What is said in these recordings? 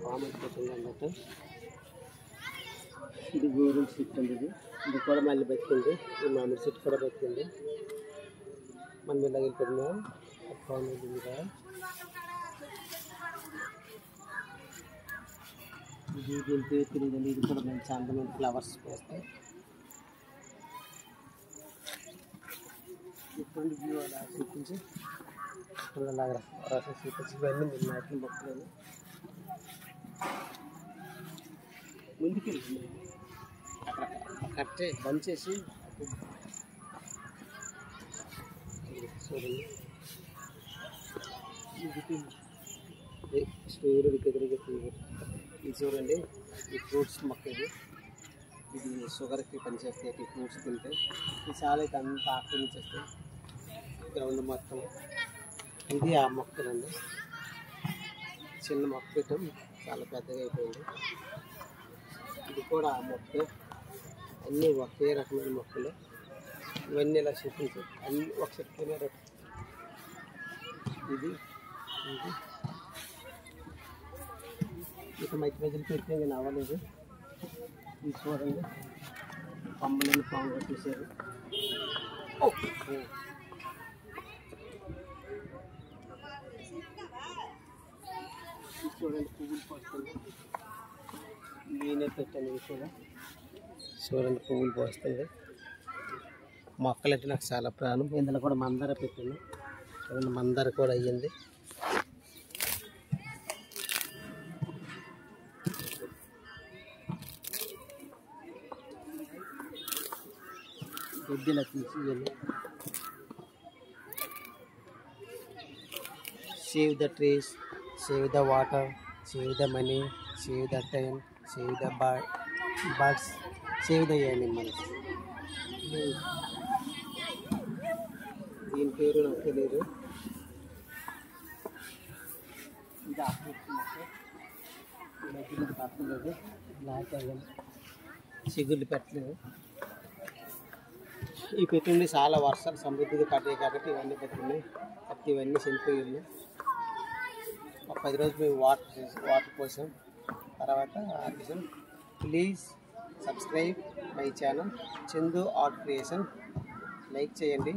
పాము అయిపోతుంది అన్నట్టు. ఇది గోరుల చెట్టు అండి. ఇది కూడా మళ్ళీ బతికింది. ఈ మామిడి చెట్టు కూడా బతికింది. మనం ఇలా వెళ్ళిపోతున్నాం. ఇది దీని పేరు తెలియదండి. ఇది కూడా మంచి అందమైన ఫ్లవర్స్ వస్తాయి. ఇప్పుడు వ్యూ అలా చూపించి అలాగా రసం చూపించి ఇవన్నీ మీరు నాటిన మొక్కలు ముందుకెళ్తుంది. అక్కడ కట్టే బంద్ చేసి చూడండి. స్టోర్ దగ్గరగా ఇది చూడండి. ఈ ఫ్రూట్స్ మొక్క ఇది షుగర్కి పనిచేస్తాయి. ఈ ఫ్రూట్స్ తింటే ఈ చాలా అయితే అంతా ఆక్రమించేస్తాయి గ్రౌండ్ మొత్తం. ఇది ఆ మొక్కలండి. చిన్న మొక్క పెట్టాం, చాలా పెద్దగా అయిపోయింది. ఇది కూడా ఆ మొక్క. అన్నీ ఒకే రకమైన మొక్కలు. ఇవన్నీ ఇలా చూపించాయి. అన్నీ ఒక చెట్టునే రకం. ఇది ఇక మధ్య మధ్యలో పెట్టిన కానీ అవ్వలేదు. ఇది చూడండి, కొమ్మలని పాము కట్టేశారు. చూడండి, పువ్వులు పోస్తుంది. నేనే పెట్టాను. ఇది కూడా చూడండి, పువ్వులు పోస్తుంది. మొక్కలంటే నాకు చాలా ప్రాణం. ఇందులో కూడా మందార పెట్టాను. చూడండి, మందార కూడా అయ్యింది. గడ్డిలా తీసి save the trees, save the water, save the money, save the time, save the birds, save the animals. దీని పేరు నాకు తెలియదు. ఇది ఆకులు పట్టలేదు, చిగుళ్ళు పెట్టలేదు. ఈ పెట్టుబడి చాలా వర్షాలు సమృద్ధిగా పడ్డాయి కాబట్టి ఇవన్నీ పెట్టుకున్నాయి. ఇవన్నీ చనిపోయి ఉన్నాయి. ఒక 10 రోజులు మేము వాటర్ పోసాం. తర్వాత ఆపేసాం. Please subscribe my channel Chandu art creation. Like చేయండి,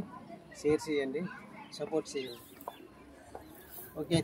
షేర్ చేయండి, సపోర్ట్ చేయండి. ఓకే.